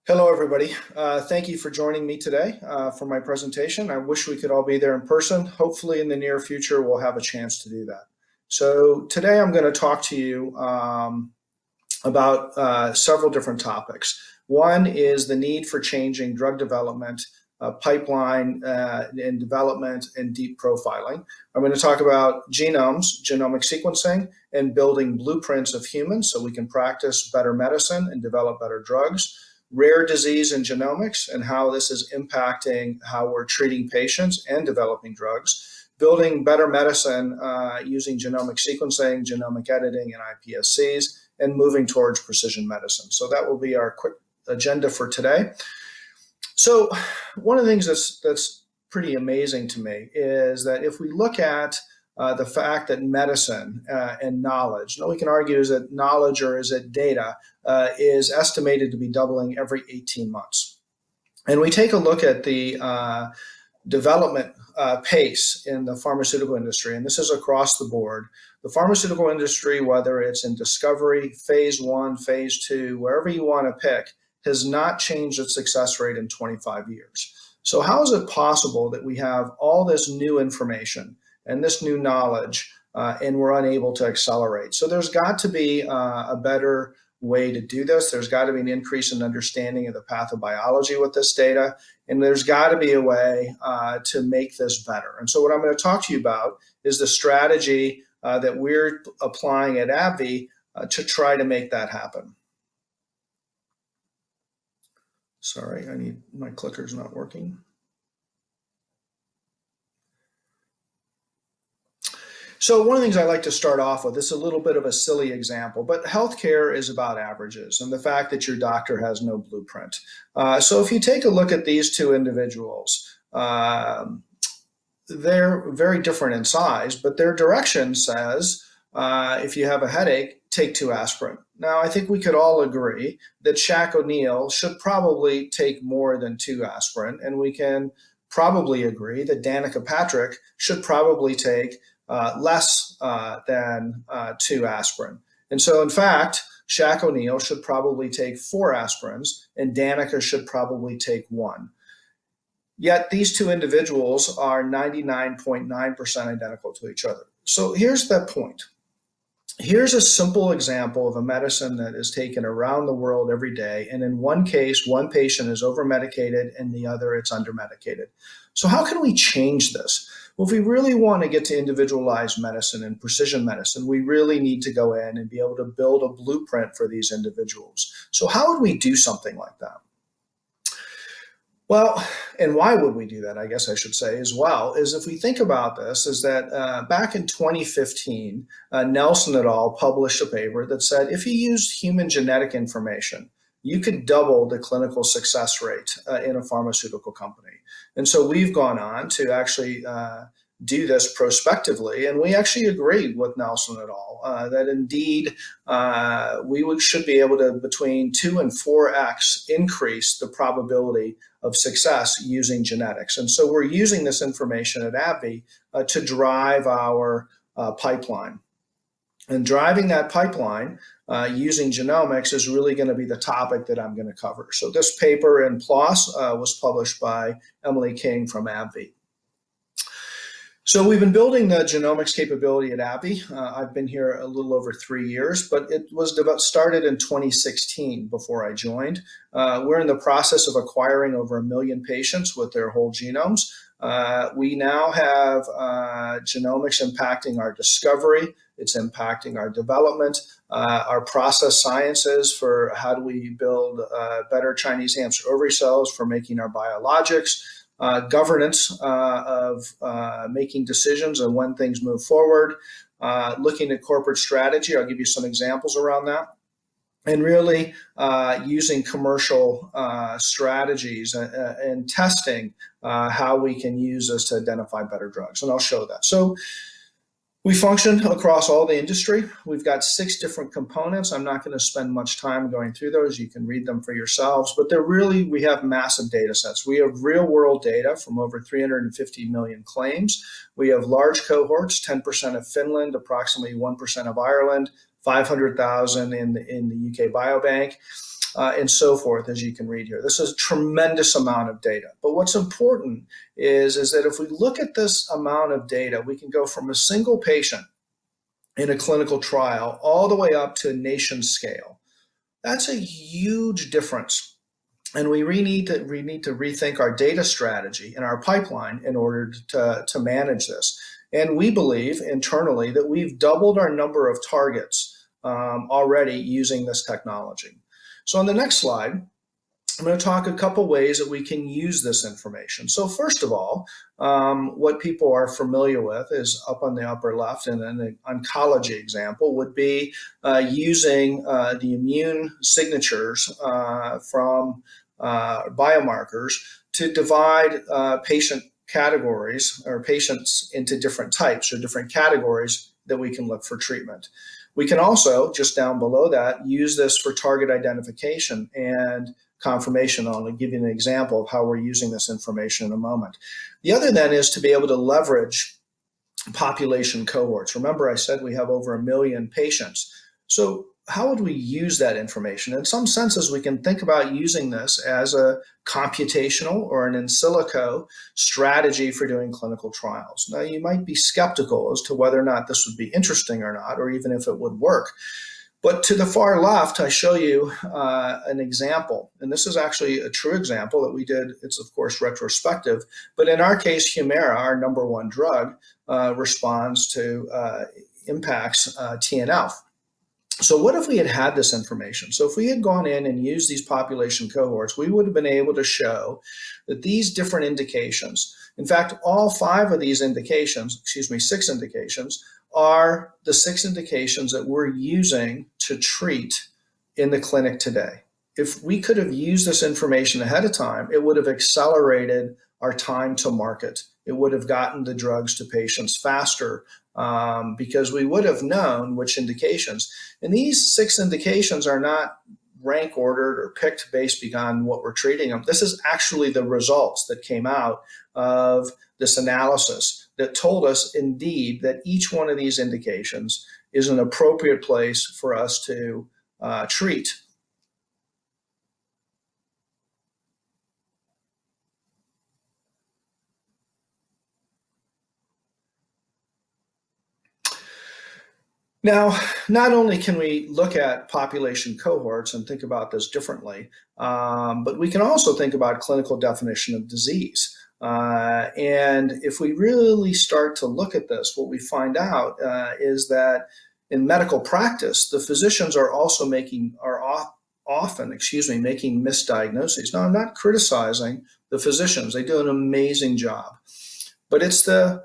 Hello, everybody. Thank you for joining me today for my presentation. I wish we could all be there in person. Hopefully, in the near future, we'll have a chance to do that. So today I'm going to talk to you about several different topics. One is the need for changing drug development, pipeline and development, and deep profiling. I'm going to talk about genomes, genomic sequencing, and building blueprints of humans so we can practice better medicine and develop better drugs. Rare disease and genomics and how this is impacting how we're treating patients and developing drugs. Building better medicine using genomic sequencing, genomic editing, and iPSCs, and moving towards precision medicine. So that will be our quick agenda for today. So one of the things that's pretty amazing to me is that if we look at the fact that medicine and knowledge, now we can argue is it knowledge or is it data, is estimated to be doubling every 18 months. And we take a look at the development pace in the pharmaceutical industry, and this is across the board. The pharmaceutical industry, whether it's in discovery, phase one, phase two, wherever you want to pick, has not changed its success rate in 25 years. So how is it possible that we have all this new information and this new knowledge and we're unable to accelerate? So there's got to be a better way to do this. There's got to be an increase in understanding of the pathobiology with this data, and there's got to be a way to make this better. And so what I'm going to talk to you about is the strategy that we're applying at Abbvie to try to make that happen. Sorry, my clicker's not working. So one of the things I like to start off with, this is a little bit of a silly example, but healthcare is about averages and the fact that your doctor has no blueprint. So if you take a look at these two individuals, they're very different in size, but their direction says, if you have a headache, take 2 aspirin. Now, I think we could all agree that Shaq O'Neal should probably take more than 2 aspirin, and we can probably agree that Danica Patrick should probably take less than 2 aspirin. And so, in fact, Shaq O'Neal should probably take 4 aspirins, and Danica should probably take 1. Yet these two individuals are 99.9% identical to each other. So here's the point. Here's a simple example of a medicine that is taken around the world every day. And in one case, one patient is over-medicated and the other it's under-medicated. So how can we change this? Well, if we really want to get to individualized medicine and precision medicine, we really need to go in and be able to build a blueprint for these individuals. So how would we do something like that? Well, and why would we do that, I guess I should say as well, is if we think about this, is that back in 2015, Nelson et al. Published a paper that said if you used human genetic information, you could double the clinical success rate in a pharmaceutical company. And so we've gone on to actually do this prospectively, and we actually agreed with Nelson et al. That indeed we should be able to between 2 and 4x increase the probability of success using genetics. And so we're using this information at Abbvie to drive our pipeline. And driving that pipeline using genomics is really going to be the topic that I'm going to cover. So this paper in PLOS was published by Emily King from Abbvie. So we've been building the genomics capability at Abbvie. I've been here a little over 3 years, but it was started in 2016 before I joined. We're in the process of acquiring over 1 million patients with their whole genomes. We now have genomics impacting our discovery. It's impacting our development, our process sciences for how do we build better Chinese hamster ovary cells for making our biologics. Governance of making decisions and when things move forward, looking at corporate strategy. I'll give you some examples around that. And really using commercial strategies and testing how we can use this to identify better drugs. And I'll show that. So we function across all the industry. We've got 6 different components. I'm not going to spend much time going through those. You can read them for yourselves, but we have massive data sets. We have real world data from over 350 million claims. We have large cohorts, 10% of Finland, approximately 1% of Ireland, 500,000 in the UK Biobank. and so forth, as you can read here. This is a tremendous amount of data. But what's important is that if we look at this amount of data, we can go from a single patient in a clinical trial all the way up to a nation scale. That's a huge difference. And we need to rethink our data strategy and our pipeline in order to manage this. And we believe internally that we've doubled our number of targets already using this technology. So on the next slide, I'm going to talk a couple ways that we can use this information. So first of all, what people are familiar with is up on the upper left, and then the oncology example would be using the immune signatures from biomarkers to divide patient categories or patients into different types or different categories that we can look for treatment. We can also, just down below that, use this for target identification and confirmation. I'll give you an example of how we're using this information in a moment. The other then is to be able to leverage population cohorts. Remember, I said we have over 1 million patients. So how would we use that information? In some senses, we can think about using this as a computational or an in silico strategy for doing clinical trials. Now, you might be skeptical as to whether or not this would be interesting or not, or even if it would work. But to the far left, I show you an example, and this is actually a true example that we did. It's, of course, retrospective, but in our case, Humira, our number one drug, responds to impacts TNF. So what if we had had this information? So if we had gone in and used these population cohorts, we would have been able to show that these different indications, in fact, all 5 of these indications, 6 indications, are the 6 indications that we're using to treat in the clinic today. If we could have used this information ahead of time, it would have accelerated our time to market. It would have gotten the drugs to patients faster because we would have known which indications. And these 6 indications are not rank ordered or picked based on what we're treating them. This is actually the results that came out of this analysis that told us indeed that each one of these indications is an appropriate place for us to treat. Now, not only can we look at population cohorts and think about this differently, but we can also think about clinical definition of disease. And if we really start to look at this, what we find out is that in medical practice, the physicians are also often making misdiagnoses. Now, I'm not criticizing the physicians. They do an amazing job, but it's the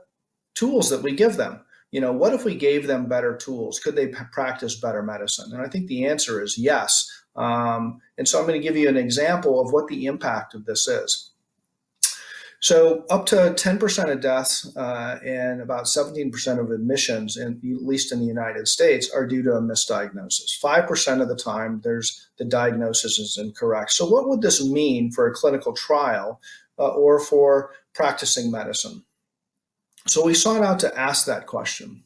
tools that we give them. You know, what if we gave them better tools? Could they practice better medicine? And I think the answer is yes. And so I'm going to give you an example of what the impact of this is. So up to 10% of deaths and about 17% of admissions, at least in the United States, are due to a misdiagnosis. 5% of the time, the diagnosis is incorrect. So what would this mean for a clinical trial or for practicing medicine? So we sought out to ask that question.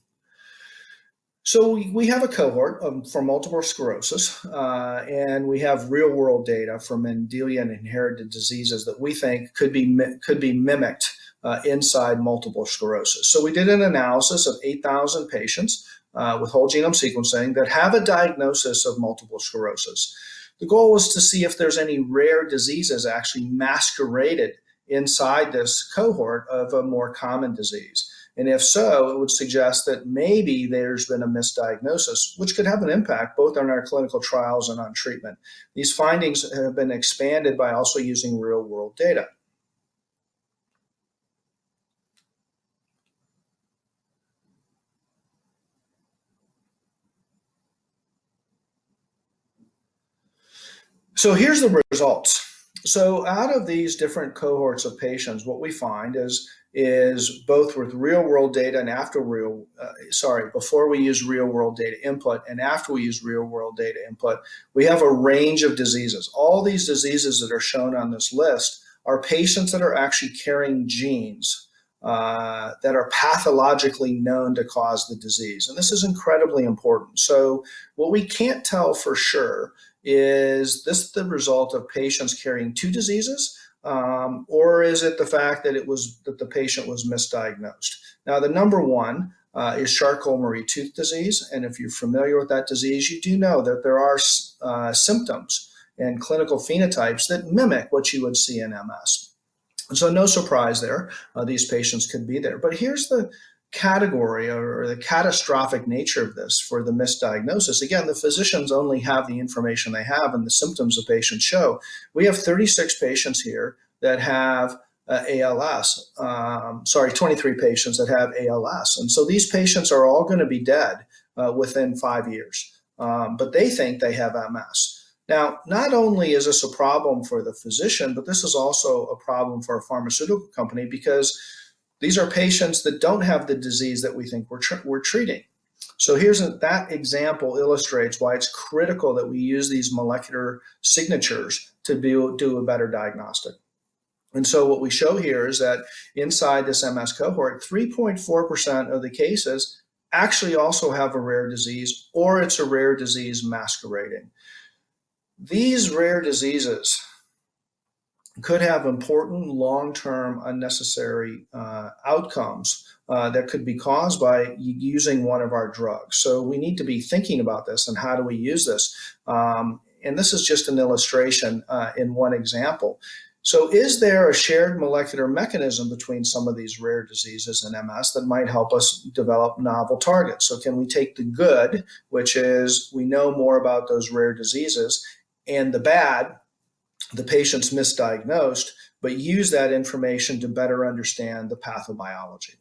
So we have a cohort for multiple sclerosis, and we have real-world data from Mendelian and inherited diseases that we think could be mimicked inside multiple sclerosis. So we did an analysis of 8,000 patients with whole genome sequencing that have a diagnosis of multiple sclerosis. The goal was to see if there's any rare diseases actually masqueraded inside this cohort of a more common disease. And if so, it would suggest that maybe there's been a misdiagnosis, which could have an impact both on our clinical trials and on treatment. These findings have been expanded by also using real-world data. So here's the results. So out of these different cohorts of patients, what we find is both with real-world data and before we use real-world data input and after we use real-world data input, we have a range of diseases. All these diseases that are shown on this list are patients that are actually carrying genes that are pathologically known to cause the disease. And this is incredibly important. So what we can't tell for sure is this the result of patients carrying two diseases, or is it the fact that the patient was misdiagnosed? Now, the number one is Charcot-Marie tooth disease, and if you're familiar with that disease, you do know that there are symptoms and clinical phenotypes that mimic what you would see in MS. So no surprise there, these patients could be there. But here's the category or the catastrophic nature of this for the misdiagnosis. Again, the physicians only have the information they have and the symptoms the patients show. We have 36 patients here that have ALS, 23 patients that have ALS. And so these patients are all going to be dead within 5 years, but they think they have MS. Now, not only is this a problem for the physician, but this is also a problem for a pharmaceutical company because these are patients that don't have the disease that we think we're treating. So that example illustrates why it's critical that we use these molecular signatures to do a better diagnostic. And so what we show here is that inside this MS cohort, 3.4% of the cases actually also have a rare disease, or it's a rare disease masquerading. These rare diseases could have important long-term unnecessary outcomes that could be caused by using one of our drugs. So we need to be thinking about this and how do we use this. And this is just an illustration in one example. So is there a shared molecular mechanism between some of these rare diseases and MS that might help us develop novel targets? So can we take the good, which is we know more about those rare diseases, and the bad, the patient's misdiagnosed, but use that information to better understand the pathobiology?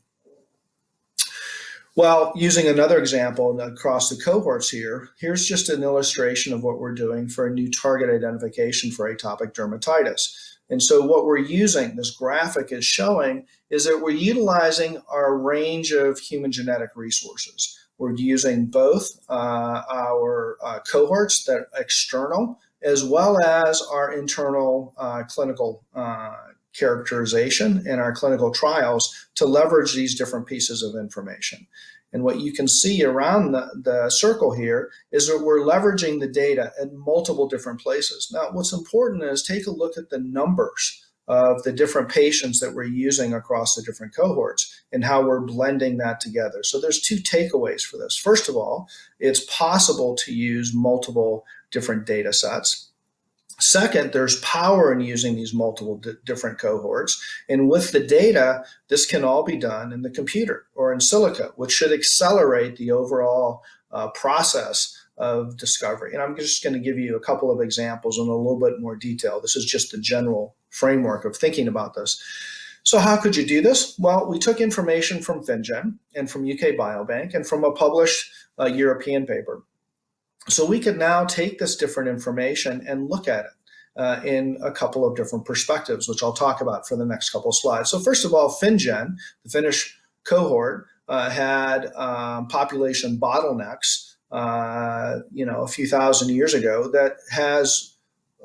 Well, using another example across the cohorts here, here's just an illustration of what we're doing for a new target identification for atopic dermatitis. And so what we're using, this graphic is showing, is that we're utilizing our range of human genetic resources. We're using both our cohorts that are external, as well as our internal clinical characterization and our clinical trials to leverage these different pieces of information. And what you can see around the circle here is that we're leveraging the data at multiple different places. Now, what's important is take a look at the numbers of the different patients that we're using across the different cohorts and how we're blending that together. So there's two takeaways for this. First of all, it's possible to use multiple different data sets. Second, there's power in using these multiple different cohorts. And with the data, this can all be done in the computer or in silico, which should accelerate the overall process of discovery. And I'm just going to give you a couple of examples in a little bit more detail. This is just the general framework of thinking about this. So how could you do this? Well, we took information from FinGen and from UK Biobank and from a published European paper. So we could now take this different information and look at it in a couple of different perspectives, which I'll talk about for the next couple of slides. So first of all, FinGen, the Finnish cohort, had population bottlenecks, a few thousand years ago that has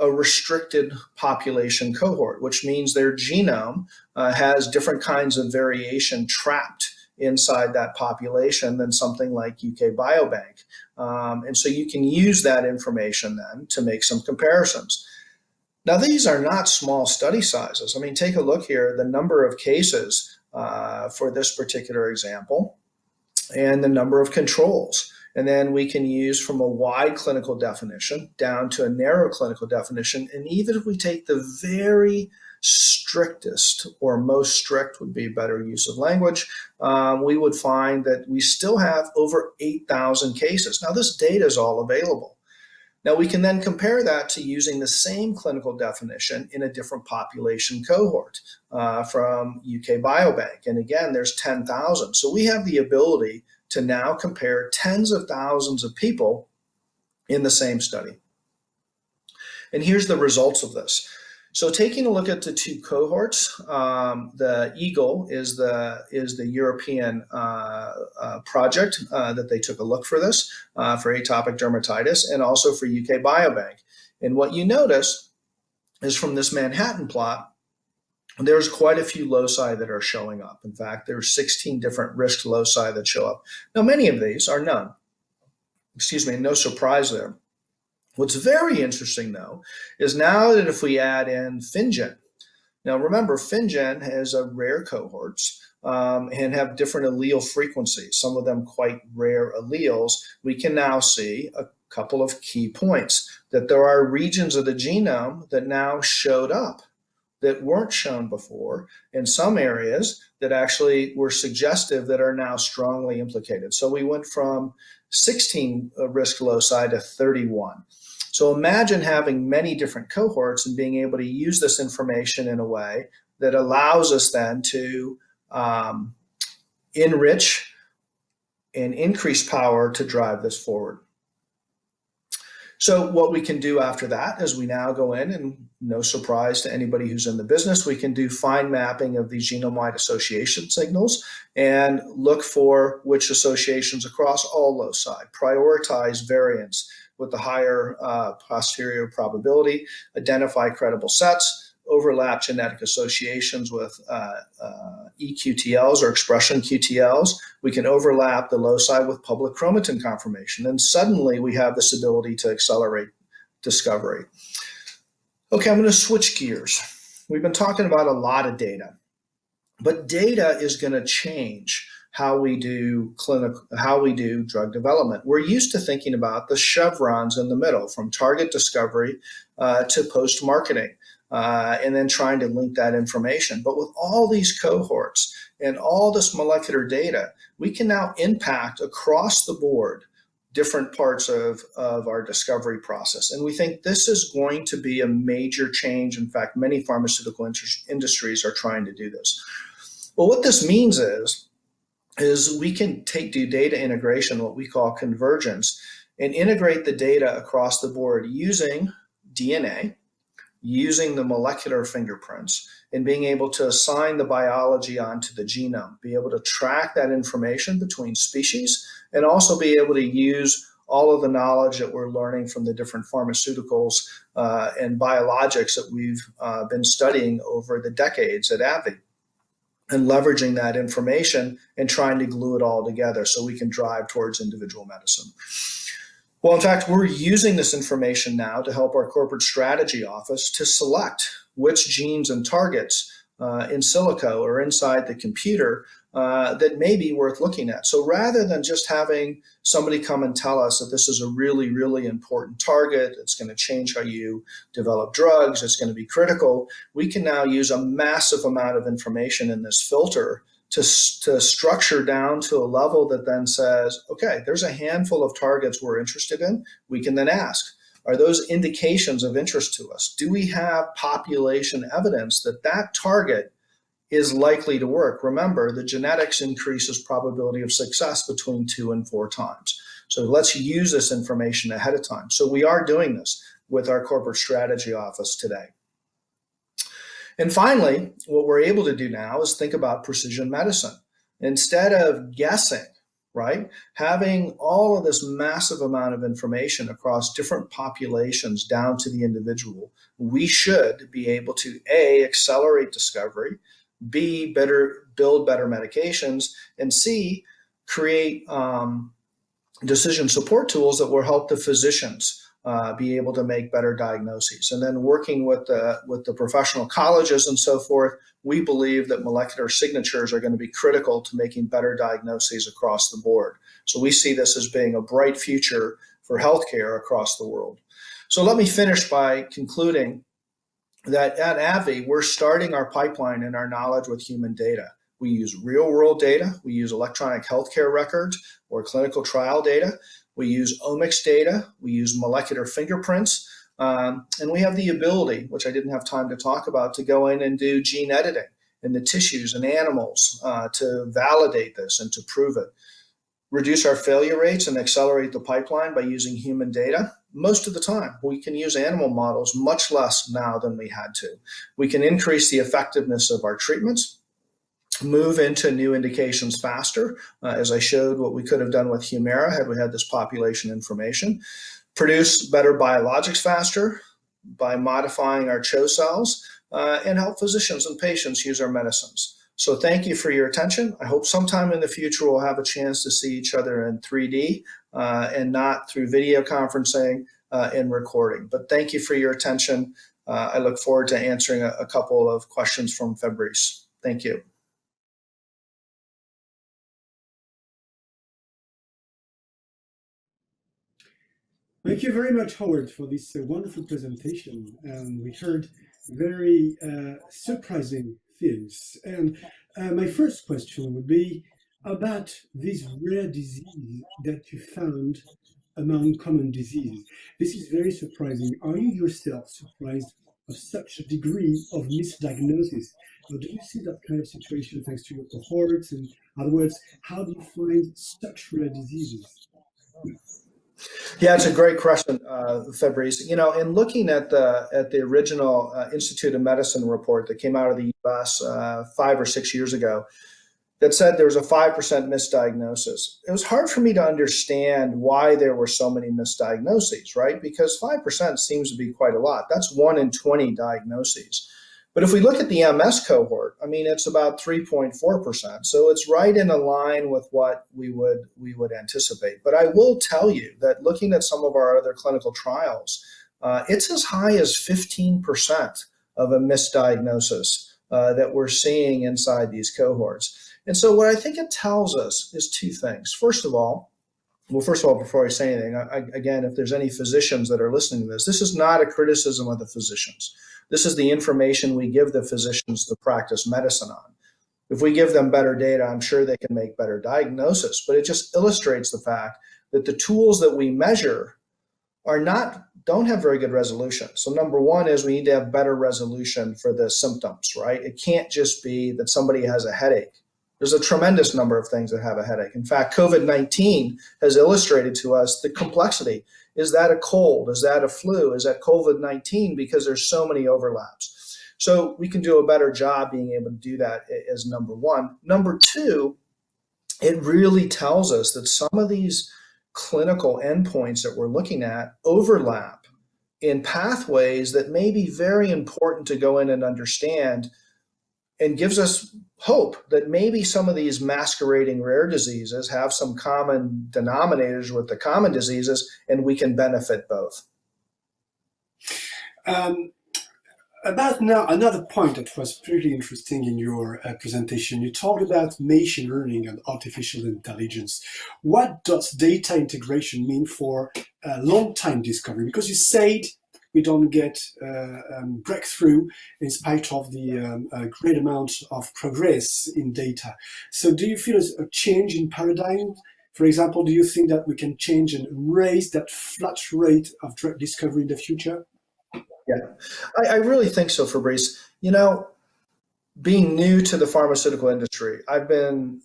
a restricted population cohort, which means their genome has different kinds of variation trapped inside that population than something like UK Biobank. And so you can use that information then to make some comparisons. Now, these are not small study sizes. I mean, take a look here, the number of cases for this particular example and the number of controls. And then we can use from a wide clinical definition down to a narrow clinical definition. And even if we take the very strictest, or most strict would be better use of language, we would find that we still have over 8,000 cases. Now, this data is all available. Now, we can then compare that to using the same clinical definition in a different population cohort from UK Biobank. And again, there's 10,000. So we have the ability to now compare tens of thousands of people in the same study. And here's the results of this. So taking a look at the two cohorts, the EAGLE is the European project that they took a look for this, for atopic dermatitis, and also for UK Biobank. And what you notice is from this Manhattan plot, there's quite a few loci that are showing up. In fact, there's 16 different risk loci that show up. Now, many of these are known. Excuse me, no surprise there. What's very interesting, though, is now that if we add in FinGen, now remember, FinGen has a rare cohorts and have different allele frequencies, some of them quite rare alleles. We can now see a couple of key points, that there are regions of the genome that now showed up that weren't shown before in some areas that actually were suggestive that are now strongly implicated. So we went from 16 risk loci to 31. So imagine having many different cohorts and being able to use this information in a way that allows us then to enrich and increase power to drive this forward. So what we can do after that is we now go in, and no surprise to anybody who's in the business, we can do fine mapping of these genome-wide association signals and look for which associations across all loci, prioritize variants with the higher posterior probability, identify credible sets, overlap genetic associations with EQTLs or expression QTLs. We can overlap the loci with public chromatin conformation. And suddenly we have this ability to accelerate discovery. Okay, I'm going to switch gears. We've been talking about a lot of data, but data is going to change how we do drug development. We're used to thinking about the chevrons in the middle, from target discovery to post-marketing. And then trying to link that information. But with all these cohorts and all this molecular data, we can now impact across the board different parts of our discovery process. And we think this is going to be a major change. In fact, many pharmaceutical industries are trying to do this. Well, what this means is we can do data integration, what we call convergence, and integrate the data across the board using DNA, using the molecular fingerprints, and being able to assign the biology onto the genome, be able to track that information between species, and also be able to use all of the knowledge that we're learning from the different pharmaceuticals and biologics that we've been studying over the decades at Abbvie, and leveraging that information and trying to glue it all together so we can drive towards individual medicine. Well, in fact, we're using this information now to help our corporate strategy office to select which genes and targets in silico or inside the computer that may be worth looking at. So rather than just having somebody come and tell us that this is a really, really important target, it's going to change how you develop drugs, it's going to be critical, we can now use a massive amount of information in this filter to structure down to a level that then says, okay, there's a handful of targets we're interested in. We can then ask, are those indications of interest to us? Do we have population evidence that that target is likely to work? Remember, the genetics increases probability of success between 2 and 4 times. So let's use this information ahead of time. So we are doing this with our corporate strategy office today. And finally, what we're able to do now is think about precision medicine. Instead of guessing, right, having all of this massive amount of information across different populations down to the individual, we should be able to A, accelerate discovery, B, build better medications, and C, create decision support tools that will help the physicians be able to make better diagnoses. And then working with the professional colleges and so forth, we believe that molecular signatures are going to be critical to making better diagnoses across the board. So we see this as being a bright future for healthcare across the world. So let me finish by concluding that at Abbvie, we're starting our pipeline and our knowledge with human data. We use real world data. We use electronic healthcare records or clinical trial data. We use omics data, we use molecular fingerprints, and we have the ability, which I didn't have time to talk about, to go in and do gene editing in the tissues and animals to validate this and to prove it. Reduce our failure rates and accelerate the pipeline by using human data. Most of the time, we can use animal models much less now than we had to. We can increase the effectiveness of our treatments, move into new indications faster, as I showed what we could have done with Humira had we had this population information, produce better biologics faster by modifying our CHO cells and help physicians and patients use our medicines. So thank you for your attention. I hope sometime in the future we'll have a chance to see each other in 3D and not through video conferencing and recording. But thank you for your attention. I look forward to answering a couple of questions from Fabrice. Thank you. Thank you very much, Howard, for this wonderful presentation. We heard very surprising things. And my first question would be about this rare disease that you found among common diseases. This is very surprising. Are you yourself surprised of such a degree of misdiagnosis? Or do you see that kind of situation thanks to your cohorts? And in other words, how do you find such rare diseases? Yeah, it's a great question, Fabrice. You know, in looking at the original Institute of Medicine report that came out of the U.S. 5 or 6 years ago, that said there was a 5% misdiagnosis. It was hard for me to understand why there were so many misdiagnoses, right? Because 5% seems to be quite a lot. That's 1 in 20 diagnoses. But if we look at the MS cohort, I mean, it's about 3.4%. So it's right in a line with what we would anticipate. But I will tell you that looking at some of our other clinical trials, it's as high as 15% of a misdiagnosis that we're seeing inside these cohorts. And so what I think it tells us is two things. First of all, before I say anything, again, if there's any physicians that are listening to this is not a criticism of the physicians. This is the information we give the physicians to practice medicine on. If we give them better data, I'm sure they can make better diagnosis, but it just illustrates the fact that the tools that we measure don't have very good resolution. So number one is we need to have better resolution for the symptoms, right? It can't just be that somebody has a headache. There's a tremendous number of things that have a headache. In fact, COVID-19 has illustrated to us the complexity. Is that a cold? Is that a flu? Is that COVID-19? Because there's so many overlaps. So we can do a better job being able to do that as number one. Number two, it really tells us that some of these clinical endpoints that we're looking at overlap in pathways that may be very important to go in and understand, and gives us hope that maybe some of these masquerading rare diseases have some common denominators with the common diseases, and we can benefit both. About now, another point that was pretty interesting in your presentation, you talked about machine learning and artificial intelligence. What does data integration mean for long-time discovery? Because you said we don't get breakthrough in spite of the great amount of progress in data. So do you feel a change in paradigm? For example, do you think that we can change and raise that flat rate of drug discovery in the future? Yeah, I really think so, Fabrice. You know, being new to the pharmaceutical industry, I've been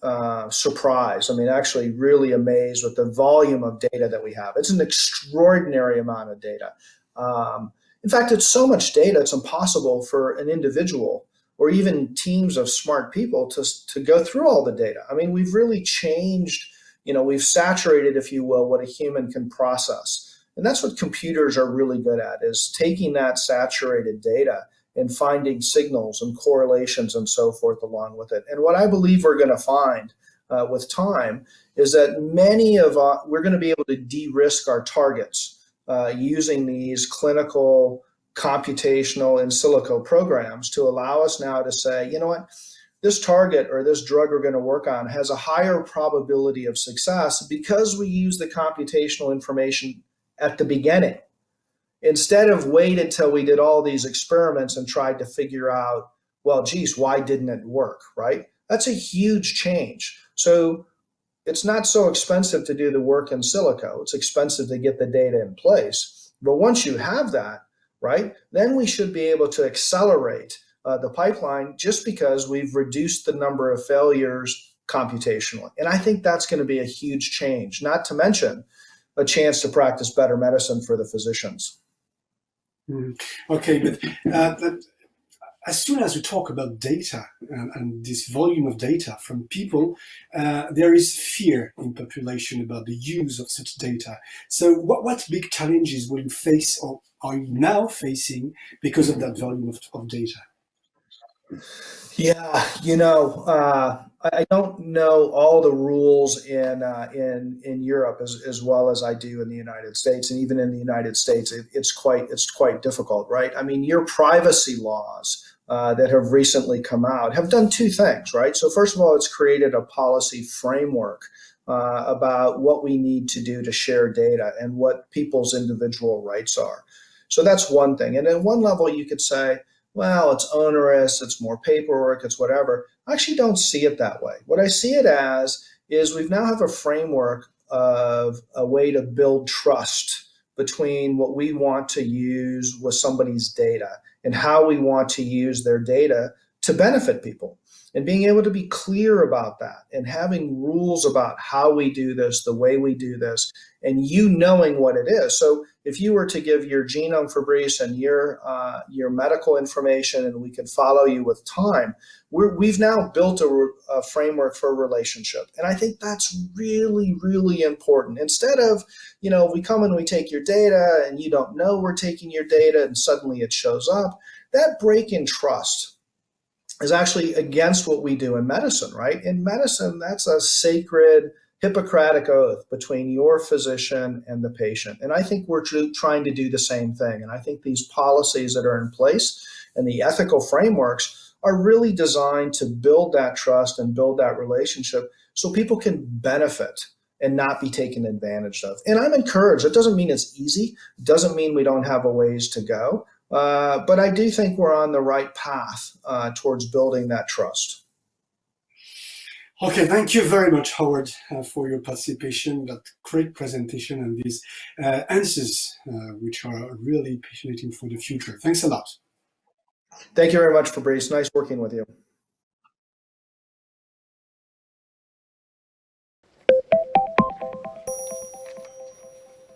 surprised. I mean, actually really amazed with the volume of data that we have. It's an extraordinary amount of data. In fact, it's so much data, it's impossible for an individual or even teams of smart people to go through all the data. I mean, we've really changed, you know, we've saturated, if you will, what a human can process. And that's what computers are really good at, is taking that saturated data and finding signals and correlations and so forth along with it. And what I believe we're going to find with time is that we're going to be able to de-risk our targets using these clinical, computational, in silico programs to allow us now to say, you know what, this target or this drug we're going to work on has a higher probability of success because we use the computational information at the beginning, instead of waited till we did all these experiments and tried to figure out, well, geez, why didn't it work, right? That's a huge change. So it's not so expensive to do the work in silico. It's expensive to get the data in place. But once you have that, right, then we should be able to accelerate the pipeline just because we've reduced the number of failures computationally. And I think that's going to be a huge change, not to mention a chance to practice better medicine for the physicians. Okay, but as soon as we talk about data and this volume of data from people, there is fear in population about the use of such data. So what big challenges will you face or are you now facing because of that volume of data? Yeah, I don't know all the rules in Europe as well as I do in the United States, and even in the United States, it's quite difficult, right? I mean, your privacy laws that have recently come out have done two things, right? So first of all, it's created a policy framework about what we need to do to share data and what people's individual rights are. So that's one thing, and at one level, you could say, well, it's onerous, it's more paperwork, it's whatever. I actually don't see it that way. What I see it as is we now have a framework of a way to build trust between what we want to use with somebody's data and how we want to use their data to benefit people. And being able to be clear about that and having rules about how we do this, the way we do this, and you knowing what it is. So if you were to give your genome, Fabrice, and your medical information, and we could follow you with time, we've now built a framework for a relationship, and I think that's really, really important. Instead of, we come and we take your data, and you don't know we're taking your data, and suddenly it shows up. That break in trust is actually against what we do in medicine, right? In medicine, that's a sacred Hippocratic oath between your physician and the patient. And I think we're trying to do the same thing. And I think these policies that are in place and the ethical frameworks are really designed to build that trust and build that relationship so people can benefit and not be taken advantage of. And I'm encouraged. It doesn't mean it's easy. It doesn't mean we don't have a ways to go. But I do think we're on the right path towards building that trust. Okay, thank you very much, Howard, for your participation, that great presentation and these answers, which are really fascinating for the future. Thanks a lot. Thank you very much, Fabrice. Nice working with you.